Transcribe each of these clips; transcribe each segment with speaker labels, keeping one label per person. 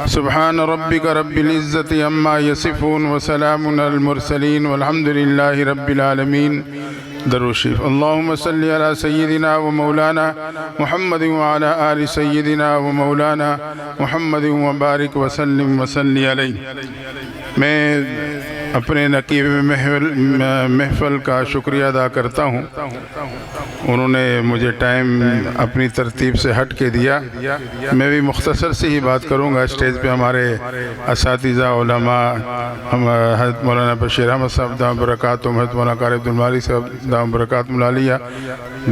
Speaker 1: سبحان ربک رب العزت عما یصفون وسلام علی المرسلین والحمد للہ رب العالمین۔ درود شریف۔ اللہم صلی علی سیدنا و مولانا محمد وعلی آل سیدنا و مولانا محمد وبارک وسلم وصلی علیہ۔ میں اپنے نقیب محفل کا شکریہ ادا کرتا ہوں، انہوں نے مجھے ٹائم اپنی ترتیب سے ہٹ کے دیا۔ میں بھی مختصر سے ہی بات کروں گا۔ اسٹیج پہ ہمارے اساتذہ علماء حضرت مولانا بشیر احمد صاحب دام برکاتہم، حضرت مولانا قاری عبدالمالک صاحب دام برکاتہم العالیہ،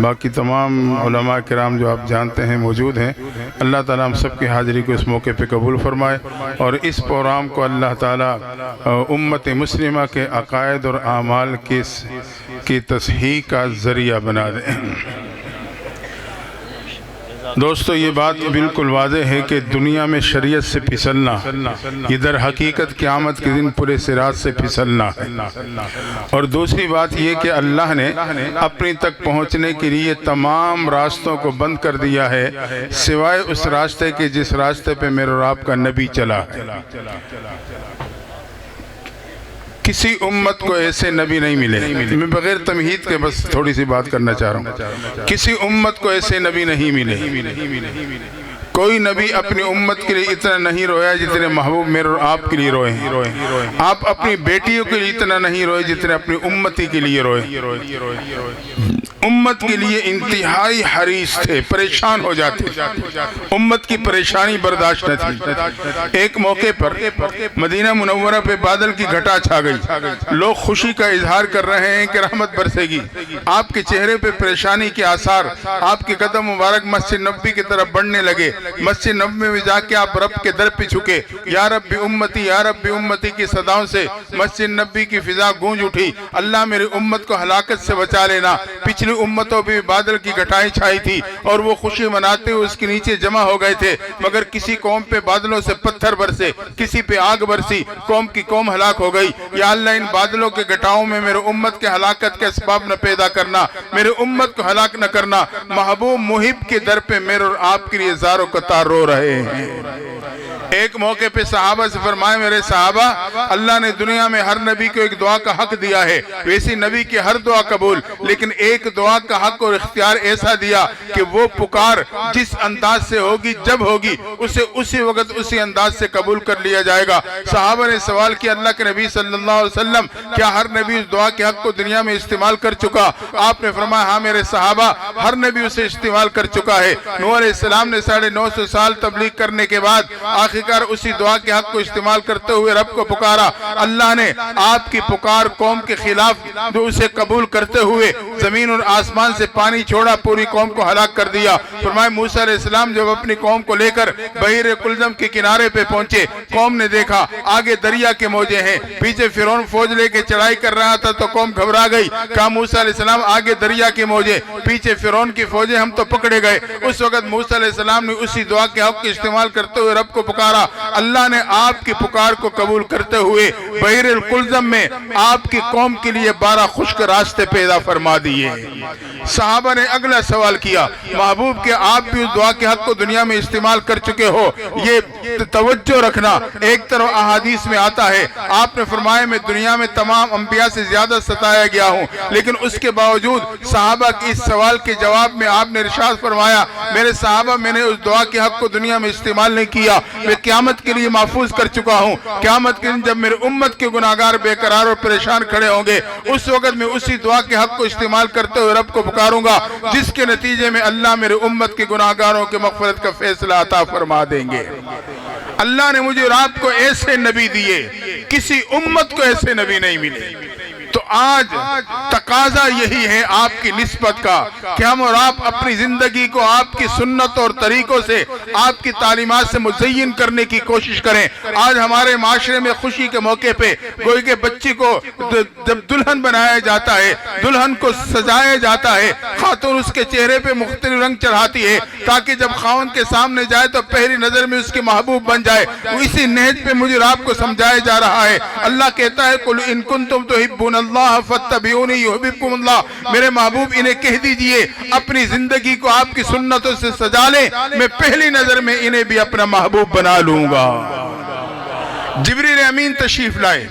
Speaker 1: باقی تمام علماء کرام جو آپ جانتے ہیں موجود ہیں۔ اللہ تعالیٰ ہم سب کی حاضری کو اس موقع پہ قبول فرمائے اور اس پروگرام کو اللہ تعالیٰ امت مسلمہ کے عقائد اور اعمال کی تصحیح کا ذریعہ بنا دے۔ دوستو، یہ بات بالکل واضح ہے کہ دنیا میں شریعت سے پھسلنا یہ در حقیقت قیامت کے دن پورے صراط سے پھسلنا ہے۔ اور دوسری بات یہ کہ اللہ نے اپنی تک پہنچنے کے لیے تمام راستوں کو بند کر دیا ہے سوائے اس راستے کے جس راستے پہ میرے اور آپ کا نبی چلا ہے۔ کسی امت کو ایسے نبی نہیں ملے۔ میں بغیر تمہید کے بس تھوڑی سی بات کرنا چاہ رہا ہوں۔ کسی امت کو ایسے نبی نہیں ملے۔ کوئی نبی اپنی امت کے لیے اتنا نہیں رویا جتنے محبوب میرے اور آپ کے لیے روئے۔ آپ اپنی بیٹیوں کے لیے اتنا نہیں روئے جتنے اپنی امتی کے لیے روئے۔ امت کے لیے انتہائی حریص تھے، پریشان ہو جاتے، امت کی پریشانی برداشت نہ تھی۔ ایک موقع پر مدینہ منورہ پہ بادل کی گھٹا چھا گئی، لوگ خوشی کا اظہار کر رہے ہیں کہ رحمت برسے گی۔ آپ کے چہرے پہ پریشانی کے آثار، آپ کے قدم مبارک مسجد نبوی کی طرف بڑھنے لگے۔ مسجد نبوی میں جا کے آپ رب کے در پہ جھکے، یا رب امتی یا رب امتی کی صداؤں سے مسجد نبوی کی فضا گونج اٹھی۔ اللہ میری امت کو ہلاکت سے بچا لینا۔ پچھلی امتوں بھی بادل کی گھٹائیں چھائی تھی اور وہ خوشی مناتے ہوئے اس کے نیچے جمع ہو گئے تھے، مگر کسی قوم پہ بادلوں سے پتھر برسے، کسی پہ آگ برسی، قوم کی قوم ہلاک ہو گئی۔ یا اللہ ان بادلوں کے گھٹاؤں میں میرے امت کے ہلاکت کے اسباب نہ پیدا کرنا، میرے امت کو ہلاک نہ کرنا۔ محبوب محب کے در پہ میرے اور آپ کے لیے زار و قطار رو رہے ہیں۔ ایک موقع پہ صحابہ سے فرمائے، میرے صحابہ، اللہ نے دنیا میں ہر نبی کو ایک دعا کا حق دیا ہے، ویسی نبی کی ہر دعا قبول، لیکن ایک دعا کا حق اور اختیار ایسا دیا کہ وہ پکار جس انداز سے ہوگی، جب ہوگی، اسے اسی وقت اسی انداز سے قبول کر لیا جائے گا۔ صحابہ نے سوال کیا، اللہ کے نبی صلی اللہ علیہ وسلم، کیا ہر نبی اس دعا کے حق کو دنیا میں استعمال کر چکا؟ آپ نے فرمایا، ہاں میرے صحابہ، ہر نبی اسے استعمال کر چکا ہے۔ نوح علیہ السلام نے 950 سال تبلیغ کرنے کے بعد آخرکار اسی دعا کے حق کو استعمال کرتے ہوئے رب کو پکارا۔ اللہ نے آپ کی پکار قوم کے خلاف جو اسے قبول کرتے ہوئے زمین اور آسمان سے پانی چھوڑا، پوری قوم کو ہلاک کر دیا۔ فرمایا موسیٰ علیہ السلام جب اپنی قوم کو لے کر بحیر کلزم کے کنارے پہ پہنچے، قوم نے دیکھا آگے دریا کے موجے ہیں، پیچھے فرعون فوج لے کے چڑھائی کر رہا تھا تو قوم گھبرا گئی۔ کہا موسیٰ علیہ السلام آگے دریا کے موجے، پیچھے فرعون کی فوجیں، ہم تو پکڑے گئے۔ اس وقت موسیٰ علیہ السلام نے اسی دعا کے حق کو استعمال کرتے ہوئے رب کو پکارا۔ اللہ نے آپ کی پکار کو قبول کرتے ہوئے بحیر الکلزم میں آپ کی قوم کے لیے 12 خشک راستے پیدا فرما دیے۔ صحابہ نے اگلا سوال کیا، محبوب کہ آپ بھی اس دعا کے حق کو دنیا میں استعمال کر چکے ہو، یہ توجہ رکھنا۔ ایک طرف احادیث میں آتا ہے، آپ نے فرمایا میں دنیا میں تمام انبیاء سے زیادہ ستایا گیا ہوں، لیکن اس کے باوجود صحابہ کی اس سوال کے جواب میں آپ نے ارشاد فرمایا، میرے صحابہ میں نے اس دعا کے حق کو دنیا میں استعمال نہیں کیا، میں قیامت کے لیے محفوظ کر چکا ہوں۔ قیامت کے دن جب میرے امت کے گناہگار بے قرار اور پریشان کھڑے ہوں گے، اس وقت میں اسی دعا کے حق کو استعمال کرتے ہوئے رب کو پکاروں گا، جس کے نتیجے میں اللہ میرے امت کے گناہگاروں کے مغفرت کا فیصلہ عطا فرما دیں گے۔ اللہ نے مجھے اور آپ کو ایسے نبی دیے، کسی امت کو ایسے نبی نہیں ملے۔ تو آج تقاضا یہی ہے آپ کی نسبت کا کہ ہم اور آپ اپنی زندگی کو آپ کی سنت اور طریقوں سے، آپ کی تعلیمات سے مزین کرنے کی کوشش کریں۔ آج ہمارے معاشرے میں خوشی کے موقع پہ کوئی کہ بچی کو جب دلہن بنایا جاتا ہے، دلہن کو سجایا جاتا ہے، خاتون اس کے چہرے پہ مختلف رنگ چڑھاتی ہے تاکہ جب خاوند کے سامنے جائے تو پہلی نظر میں اس کے محبوب بن جائے۔ اسی نہج پہ مجھے آپ کو سمجھایا جا رہا ہے۔ اللہ کہتا ہے قُلْ إِن كُنتُمْ تُحِبُّونَ اللَّهَ اللہ فاتبعونی یحببکم اللہ، میرے محبوب انہیں کہہ دیجئے اپنی زندگی کو آپ کی سنتوں سے سجا لیں، میں پہلی نظر میں انہیں بھی اپنا محبوب بنا لوں گا۔ جبریل امین تشریف لائے،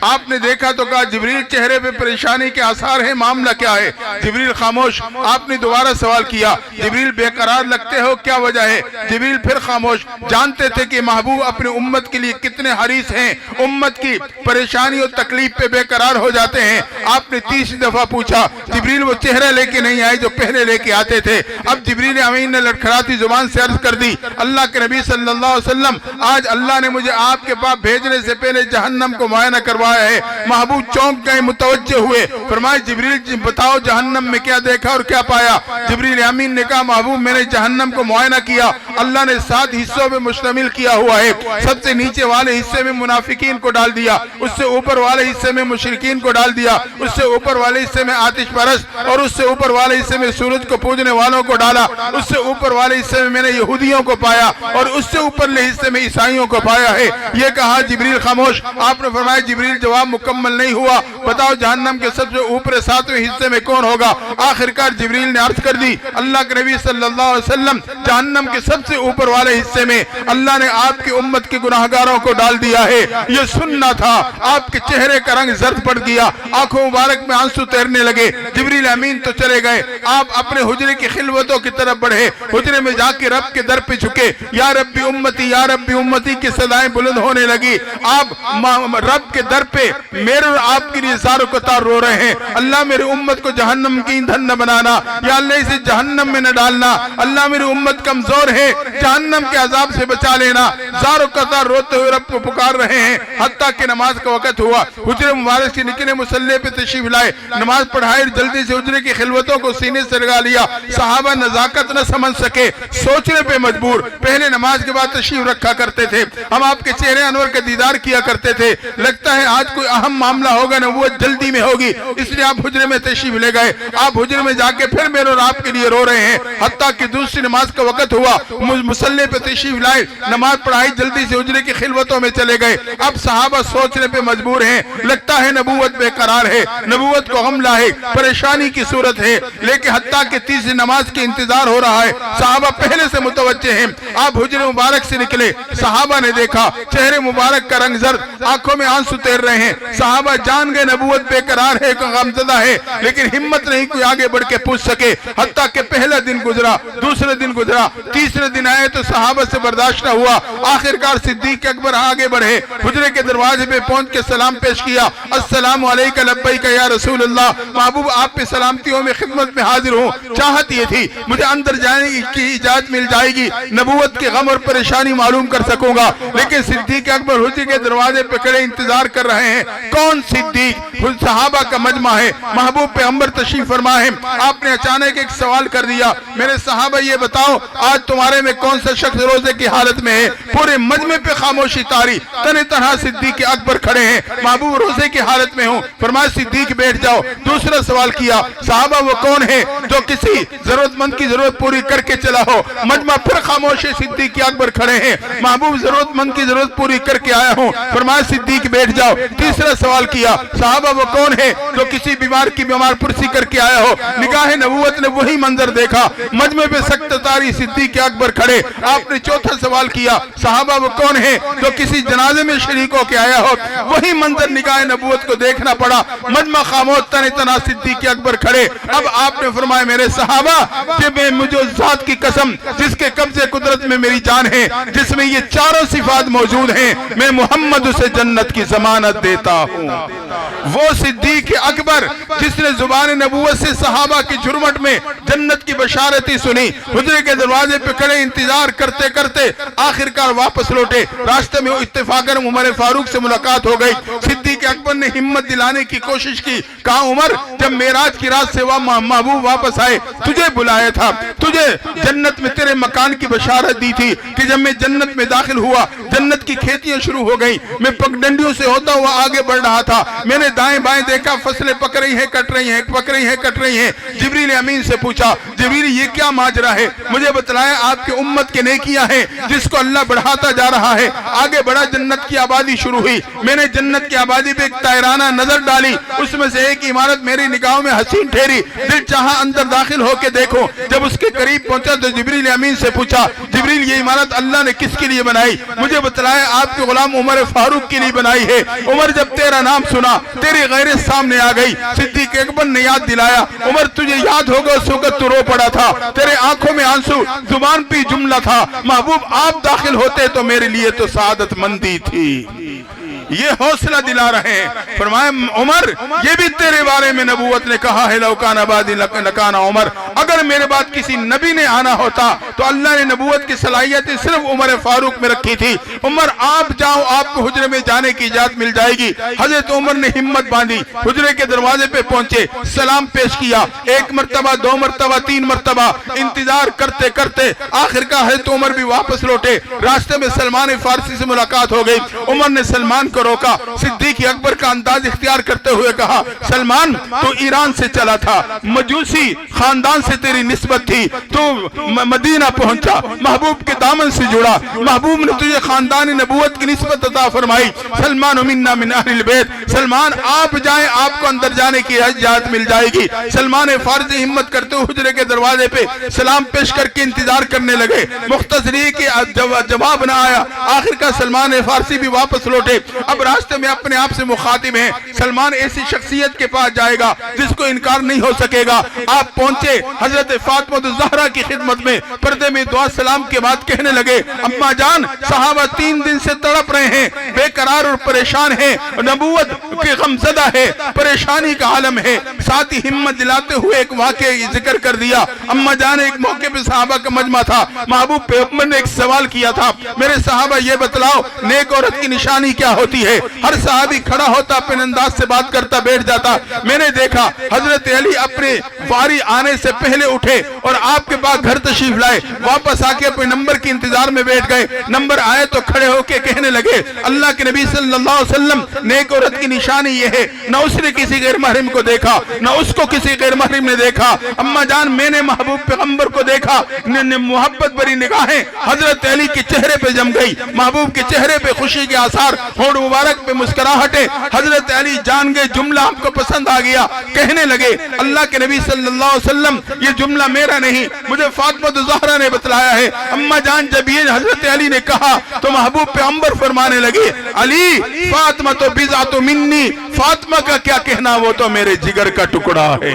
Speaker 1: آپ نے دیکھا تو کہا جبریل چہرے پہ پریشانی کے آثار ہیں، معاملہ کیا ہے؟ جبریل خاموش۔ آپ نے دوبارہ سوال کیا، جبریل بے قرار لگتے ہو، کیا وجہ ہے؟ جبریل پھر خاموش۔ جانتے تھے کہ محبوب اپنے امت کے لیے کتنے حریص ہیں، امت کی پریشانی اور تکلیف پہ بے قرار ہو جاتے ہیں۔ آپ نے تیسری دفعہ پوچھا، جبریل وہ چہرہ لے کے نہیں آئے جو پہلے لے کے آتے تھے۔ اب جبریل امین نے لڑکھڑاتی زبان سے عرض کر دی، اللہ کے نبی صلی اللہ علیہ وسلم، آج اللہ نے مجھے آپ کے پاس بھیجنے سے پہلے جہنم کو معائنہ کروایا ہے۔ محبوب چونک گئے، متوجہ ہوئے، فرمائے جبریل بتاؤ جہنم میں کیا دیکھا اور کیا پایا؟ جبریل امین نے کہا محبوب میں نے جہنم کو معائنہ کیا، اللہ نے 7 حصوں میں مشتمل کیا ہوا ہے۔ سب سے نیچے والے حصے میں منافقین کو ڈال دیا، اس سے اوپر والے حصے میں مشرکین کو ڈال دیا، اس سے اوپر والے حصے میں آتش پرست اور اس سے اوپر والے حصے میں سورج کو پوجنے والوں کو ڈالا، اس سے اوپر والے حصے میں نے یہودیوں کو پایا اور اس سے اوپرلے حصے میں عیسائیوں کو پایا ہے۔ یہ کہا جبریل خاموش۔ آپ نے فرمایا جبریل جواب مکمل نہیں ہوا، بتاؤ جہنم کے سب سے اوپر 7ویں حصے میں کون ہوگا؟ آخرکار جبریل نے عرض کر دی، اللہ کے نبی صلی اللہ علیہ وسلم، جہنم کے سب سے اوپر والے حصے میں اللہ نے آپ کی امت کے گناہگاروں کو ڈال دیا ہے۔ یہ سننا تھا۔ آپ کے چہرے کا رنگ زرد پڑ گیا، آنکھوں مبارک میں آنسو تیرنے لگے۔ جبریل امین تو چلے گئے، آپ اپنے حجرے کی خلوتوں کی طرف بڑھے، حجرے میں جا کے رب کے در پہ جھکے، یا ربی امتی یا ربی امتی کی صدائیں بلند ہونے لگی۔ آپ رب کے در پہ میرے اور آپ کے لیے زار و قطار رو رہے ہیں، اللہ میرے امت کو جہنم کی ایندھن نہ بنانا، یا اللہ اسے جہنم میں نہ ڈالنا، اللہ میری امت کمزور ہے، جہنم کے عذاب سے بچا لینا۔ زار و قطار روتے ہوئے رب کو پکار رہے ہیں، حتیٰ کہ نماز کا وقت ہوا۔ حجرے مبارک سے نکلے، مصلی پہ تشریف لائے، نماز پڑھائی، جلدی سے حجرے کی خلوتوں کو سینے سے لگا لیا۔ صحابہ نزاکت نہ سمجھ سکے، سوچنے پہ مجبور۔ پہلے نماز کے بعد تشریف رکھا کرتے تھے، ہم آپ کے چہرے انور کا دیدار کیا کرتے تھے، لگتا ہے آج کوئی اہم معاملہ ہوگا، نبوت جلدی میں ہوگی، اس لیے آپ حجرے میں تشریف لے گئے۔ آپ حجرے میں جا کے پھر میرے اور آپ کے لیے رو رہے ہیں، حتیٰ کہ دوسری نماز کا وقت ہوا، مصلی پہ تشریف لائے، نماز پڑھائی، جلدی سے حجرے کی خلوتوں میں چلے گئے۔ اب صحابہ سوچنے پہ مجبور ہیں، لگتا ہے نبوت بے قرار ہے، نبوت کو غم لاحق، پریشانی کی صورت ہے، لیکن حتیٰ کہ تیسری نماز کے انتظار ہو رہا ہے، صحابہ پہلے سے متوجہ ہیں۔ آپ حجرے مبارک سے نکلے، صحابہ نے دیکھا چہرے مبارک کا رنگ زرد، آنکھوں میں آنسو تیر رہے ہیں۔ صحابہ جان گئے نبوت بے قرار ہے، غمزدہ ہے، لیکن ہمت نہیں کوئی آگے بڑھ کے پوچھ سکے۔ حتیٰ کہ پہلا دن گزرا، دوسرے دن گزرا، تیسرے دن آئے تو صحابہ سے برداشت نہ ہوا۔ آخرکار صدیق اکبر آگے بڑھے، حجرے کے دروازے پہ پہنچ کے سلام پیش کیا، السلام علیکہ لبیک یا رسول اللہ، محبوب آپ پہ سلامتیوں میں خدمت میں حاضر ہوں۔ چاہت یہ تھی مجھے اندر جانے کی اجازت مل جائے گی، نبوت کے غم اور پریشانی معلوم کر سکوں گا، لیکن صدیق اکبر حجرے کے دروازے پہ کھڑے انتظار کر رہے ہیں۔ کون صدیق؟ صحابہ کا مجمع ہے، محبوب پیغمبر تشریف فرما ہے۔ آپ نے اچانک ایک سوال کر دیا، میرے صحابہ یہ بتاؤ آج تمہارے میں کون سا شخص روزے کی حالت میں ہے؟ پورے مجمع پہ خاموشی طاری، تنہ تنہا صدیق اکبر کھڑے ہیں۔ محبوب روزے کی حالت میں ہوں، فرمایا صدیق بیٹھ جاؤ۔ دوسرا سوال کیا، صحابہ وہ کون ہے جو کسی ضرورت مند کی ضرورت پوری کر کے چلا ہو؟ مجمع پھر خاموش ہے، صدیق اکبر کھڑے ہیں، محبوب ضرورت مند کی ضرورت پوری کر کے آیا ہوں، فرمایا صدیق بیٹھ جاؤ۔ تیسرا سوال کیا، صحابہ وہ کون ہے جو کسی بیمار کی بیمار پرسی کر کے آیا ہو؟ نگاہ نبوت نے وہی منظر دیکھا، مجمع پہ سخت طاری صدیق اکبر کھڑے۔ آپ نے چوتھا سوال کیا، صحابہ وہ کون ہے جو کسی جنازے میں شریک ہو کے آیا ہو؟ وہی منظر نگاہ نبوت کو دیکھنا پڑا، مجمع خاموش، تنہ تنہا صدیق اکبر کھڑے۔ اب آپ نے فرمایا میرے صحابہ کہ میں مجھے ذات کی قسم جس کے قبضے قدرت میں میری جان ہے، جس میں یہ چاروں صفات موجود ہیں، میں محمد اسے جنت کی ضمانت دیتا ہوں۔ وہ صدیق اکبر جس نے زبان نبوت سے صحابہ کی جھرمٹ میں جنت کی بشارتی سنی، حجرے کے دروازے پہ کھڑے انتظار کرتے کرتے آخرکار واپس لوٹے۔ راستے میں اتفاقاً عمر فاروق سے ملاقات ہو گئی۔ صدیق اکبر نے ہمت دلانے کی کوشش کی، کہا عمر جب معراج کی رات سے محبوب واپس آئے تجھے بلایا تھا، تجھے جنت میں تیرے مکان کی بشارت دی تھی کہ جب میں جنت میں داخل ہوا جنت کی کھیتیاں شروع ہو گئی، میں پگڈنڈیوں سے ہوتا ہوا آگے بڑھ رہا تھا، میں نے دائیں بائیں دیکھا فصلیں پک رہی ہیں کٹ رہی ہیں، پک رہی ہیں کٹ رہی ہیں۔ جبریل امین سے پوچھا جبریل یہ کیا ماجرا ہے؟ مجھے بتلایا آپ کی امت کے نیکیاں ہیں جس کو اللہ بڑھاتا جا رہا ہے۔ آگے بڑا، جنت کی آبادی شروع ہوئی، میں نے جنت کی آبادی پہ ایک طائرانہ نظر ڈالی، اس میں سے ایک عمارت میری نگاہوں میں حسین ٹھہری، دل چاہا اندر داخل ہو کے دیکھو۔ جب اس کے قریب پہنچا تو جبریل امین سے پوچھا، جبریل یہ عمارت اللہ نے کس کے لیے بنائی؟ مجھے بتلایا آپ کے غلام عمر فاروق کے لیے بنائی ہے۔ عمر جب تیرا نام سنا تیری غیرت سامنے آ گئی۔ صدیق اکبر نے یاد دلایا، عمر تجھے یاد ہوگا اس وقت تو رو پڑا تھا، تیرے آنکھوں میں آنسو، زبان پہ جملہ تھا، محبوب آپ داخل ہوتے تو میرے لیے تو سعادت مندی تھی۔ یہ حوصلہ دلا رہے ہیں، فرمایا عمر یہ بھی تیرے بارے میں نبوت نے کہا ہے، لو کان بعدی لکان عمر، اگر میرے بعد کسی نبی نے آنا ہوتا تو اللہ نے نبوت کی صلاحیتیں صرف عمر فاروق میں رکھی تھی۔ عمر آپ جاؤ، آپ کو حجرے میں جانے کی اجازت مل جائے گی۔ حضرت عمر نے ہمت باندھی، حجرے کے دروازے پہ پہنچے، سلام پیش کیا، ایک مرتبہ، دو مرتبہ، تین مرتبہ، انتظار کرتے کرتے آخر کا حضرت عمر بھی واپس لوٹے۔ راستے میں سلمان فارسی سے ملاقات ہو گئی، عمر نے سلمان کو روکا، صدیق اکبر کا انداز اختیار کرتے ہوئے کہا، سلمان تو ایران سے چلا تھا، مجوسی خاندان سے تیری نسبت تھی، تو مدینہ پہنچا، محبوب کے دامن سے جڑا، محبوب نے تجھے خاندان نبوت کی نسبت عطا فرمائی، سلمان منا من اہل البیت، سلمان آپ جائیں، آپ کو اندر جانے کی اجازت مل جائے گی۔ سلمان فارسی ہمت کرتے ہوئے حجرے کے دروازے پہ سلام پیش کر کے انتظار کرنے لگے، مختصری کے جواب نہ آیا، آخر کا سلمان فارسی بھی واپس لوٹے۔ اب راستے میں اپنے آپ سے مخاطب ہیں، سلمان ایسی شخصیت کے پاس جائے گا جس کو انکار نہیں ہو سکے گا۔ آپ پہنچے حضرت فاطمہ الزہرا کی خدمت میں، پردے میں دعا سلام کے بعد کہنے لگے، اما جان صحابہ 3 دن سے تڑپ رہے ہیں، بے قرار اور پریشان ہیں، نبوت کے غمزدہ ہے، پریشانی کا عالم ہے۔ ساتھ ہی ہمت دلاتے ہوئے ایک واقعہ ذکر کر دیا، اما جان ایک موقع پہ صحابہ کا مجمع تھا، محبوب پیغمبر نے ایک سوال کیا تھا، میرے صحابہ یہ بتلاؤ نیک عورت کی نشانی کیا ہوتی ہے؟ ہر صحابی کھڑا ہوتا، اپنے انداز سے بات کرتا، بیٹھ جاتا۔ میں نے دیکھا حضرت علی اپنے واری آنے سے پہلے اٹھے اور آپ کے پاس گھر تشریف لائے، واپس آ کے اپنے نمبر کی انتظار میں بیٹھ گئے، نمبر آئے تو کھڑے ہو کے کہنے لگے، اللہ کے نبی صلی اللہ علیہ وسلم نیک عورت کی نشانی یہ ہے، نہ اس نے کسی غیر محرم کو دیکھا، نہ اس کو کسی غیر محرم نے دیکھا۔ اما جان میں نے محبوب پیغمبر کو دیکھا، محبت بری نگاہیں حضرت علی کے چہرے پہ جم گئی، محبوب کے چہرے پہ خوشی کے آثار، ہونٹ مبارک پہ مسکراہٹیں، حضرت علی جان گئے جملہ آپ کو پسند آ گیا، کہنے لگے اللہ کے نبی صلی اللہ علیہ وسلم یہ جملہ میرا نہیں، مجھے فاطمہ الزہرا نے بتلایا ہے۔ اما جان جب یہ حضرت علی نے کہا تو محبوب پیغمبر فرمانے لگے، علی فاطمہ تو بضعۃ منی، فاطمہ کا کیا کہنا، وہ تو میرے جگر کا ٹکڑا ہے۔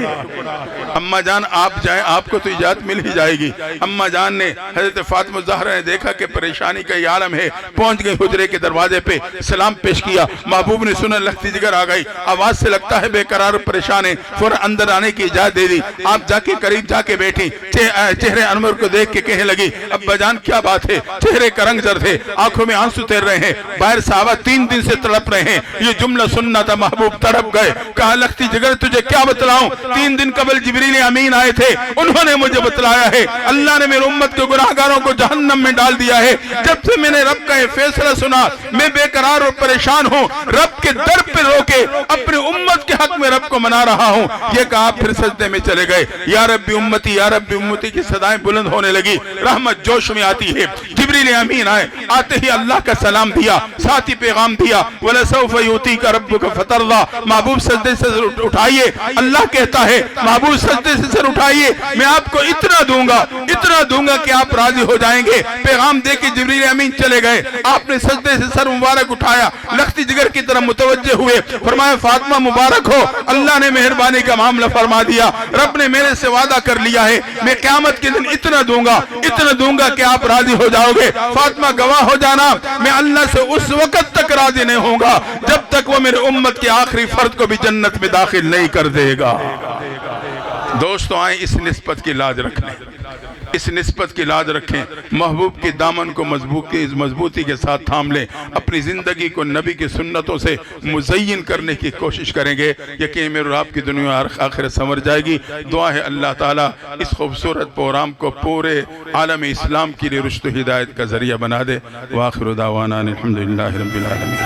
Speaker 1: اما جان آپ جائیں، آپ کو تو اجازت مل ہی جائے گی۔ اما جان نے حضرت فاطمہ الزہرا نے دیکھا کہ پریشانی کا یہ عالم ہے، پہنچ گئی حجرے کے دروازے پہ، سلام پیش کیا، محبوب نے سنا، لگتی جگر آ گئی، آواز سے لگتا ہے بے قرار پریشان ہے، فوراً اندر آنے کی اجازت دے دی۔ آپ جا کے قریب جا کے بیٹھی، چہرے انور کو دیکھ کے کہنے لگی، ابا جان کیا بات ہے؟ چہرے کا رنگ زرد ہے، آنکھوں میں آنسو تیر رہے ہیں، باہر صحابہ 3 دن سے تڑپ رہے ہیں۔ یہ جملہ سننا تھا، محبوب تڑپ گئے، کہا لگتی جگر تجھے کیا بتلاؤں، 3 دن قبل جبریل امین آئے تھے، انہوں نے مجھے بتلایا ہے اللہ نے میری امت کے گناہگاروں کو جہنم میں ڈال دیا ہے۔ جب سے میں نے رب کا یہ فیصلہ سنا میں بے قرار اور پریشان ہوں، رب کے در پہ رو کے اپنی امت کے حق میں رب کو منا رہا ہوں۔ یہ کہا پھر سجدے میں چلے گئے، یا ربی امتی یا ربی امتی کی صدائیں بلند ہونے لگی، رحمت جوش میں آتی ہے۔ جبریل امین آئے، آتے ہی اللہ کا سلام دیا، ساتھ ہی پیغام دیا، وَلَسَوْفَ يُؤْتِيكَ رَبُّكَ فَتَرْضَىٰ، محبوب سجدے سے اٹھائیے، اللہ کہتا ہے محبوب سجدے سے سر اٹھائیے، میں آپ کو اتنا دوں گا کہ آپ راضی ہو جائیں گے۔ پیغام دے کے جبریل امین چلے گئے، آپ نے سجدے سے سر مبارک اٹھایا، لختی جگر کی طرف متوجہ ہوئے، فرمایا فاطمہ مبارک ہو، اللہ نے مہربانی کا معاملہ فرما دیا، رب نے میرے سے وعدہ کر لیا ہے، میں قیامت کے دن اتنا دوں گا کہ آپ راضی ہو جاؤ گے۔ فاطمہ گواہ ہو جانا، میں اللہ سے اس وقت تک راضی نہیں ہوں گا جب تک وہ میرے امت کے آخری فرد کو بھی جنت میں داخل نہیں کر دے گا۔ دوستو آئیں اس نسبت کی لاج رکھیں، اس نسبت کی لاج رکھیں، محبوب کے دامن کو مضبوطی کے ساتھ تھام لیں، اپنی زندگی کو نبی کی سنتوں سے مزین کرنے کی کوشش کریں گے، یقین میرے آپ کی دنیا آخرت سنور جائے گی۔ دعا ہے اللہ تعالیٰ اس خوبصورت پروگرام کو پورے عالم اسلام کے لیے رشد و ہدایت کا ذریعہ بنا دے۔ وآخر دعوانا الحمدللہ رب العالمین۔